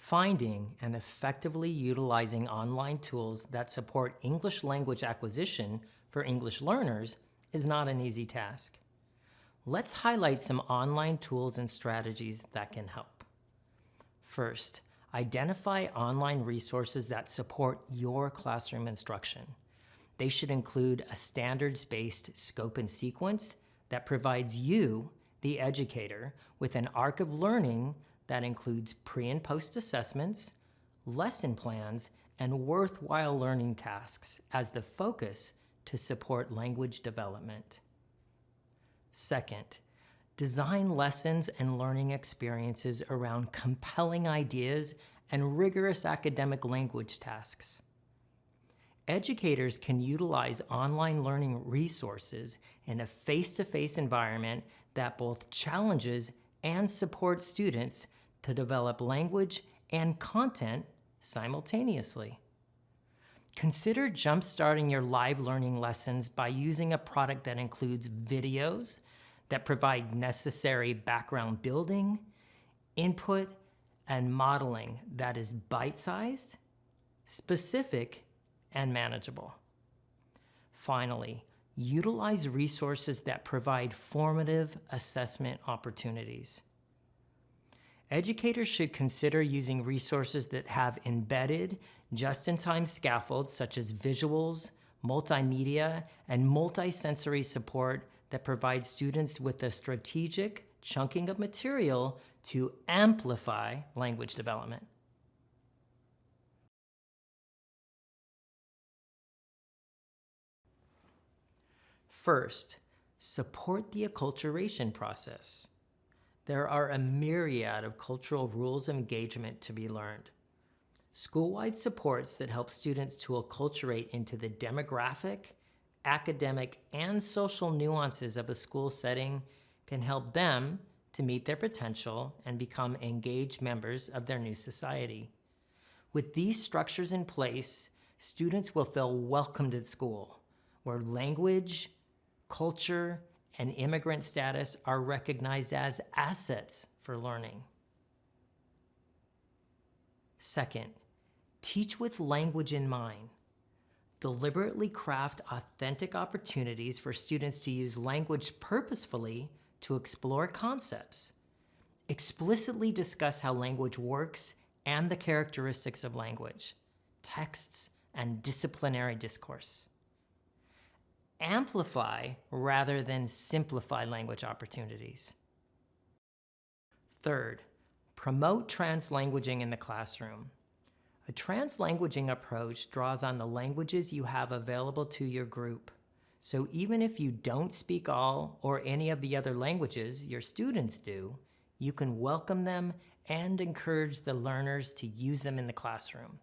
Finding and effectively utilizing online tools that support English language acquisition for English learners is not an easy task. Let's highlight some online tools and strategies that can help. First, identify online resources that support your classroom instruction. They should include a standards-based scope and sequence that provides you, the educator, with an arc of learning that includes pre- and post-assessments, lesson plans, and worthwhile learning tasks as the focus to support language development. Second, design lessons and learning experiences around compelling ideas and rigorous academic language tasks. Educators can utilize online learning resources in a face-to-face environment that both challenges and supports students to develop language and content simultaneously. Consider jump-starting your live learning lessons by using a product that includes videos that provide necessary background building, input, and modeling that is bite-sized, specific, and manageable. Finally, utilize resources that provide formative assessment opportunities. Educators should consider using resources that have embedded, just-in-time scaffolds such as visuals, multimedia, and multisensory support that provide students with a strategic chunking of material to amplify language development. First, support the acculturation process. There are a myriad of cultural rules of engagement to be learned. School-wide supports that help students to acculturate into the demographic, academic, and social nuances of a school setting can help them to meet their potential and become engaged members of their new society. With these structures in place, students will feel welcomed at school, where language, culture, and immigrant status are recognized as assets for learning. Second, teach with language in mind. Deliberately craft authentic opportunities for students to use language purposefully to explore concepts. Explicitly discuss how language works and the characteristics of language, texts, and disciplinary discourse. Amplify rather than simplify language opportunities. Third, promote translanguaging in the classroom. A translanguaging approach draws on the languages you have available to your group. So even if you don't speak all or any of the other languages your students do, you can welcome them and encourage the learners to use them in the classroom.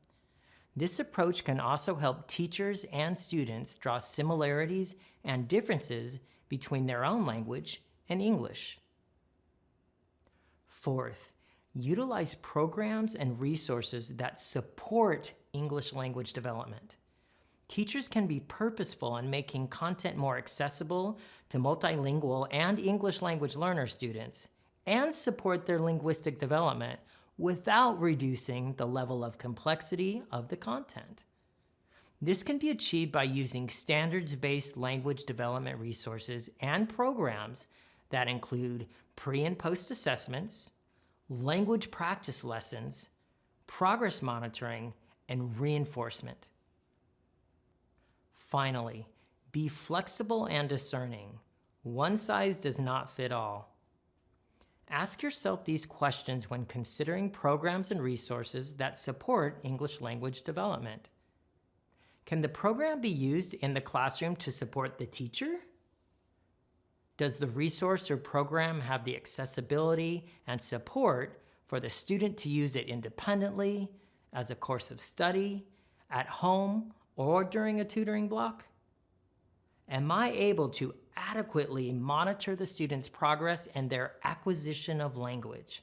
This approach can also help teachers and students draw similarities and differences between their own language and English. Fourth, utilize programs and resources that support English language development. Teachers can be purposeful in making content more accessible to multilingual and English language learner students and support their linguistic development without reducing the level of complexity of the content. This can be achieved by using standards-based language development resources and programs that include pre- and post-assessments, language practice lessons, progress monitoring, and reinforcement. Finally, be flexible and discerning. One size does not fit all. Ask yourself these questions when considering programs and resources that support English language development. Can the program be used in the classroom to support the teacher? Does the resource or program have the accessibility and support for the student to use it independently, as a course of study, at home, or during a tutoring block? Am I able to adequately monitor the student's progress and their acquisition of language?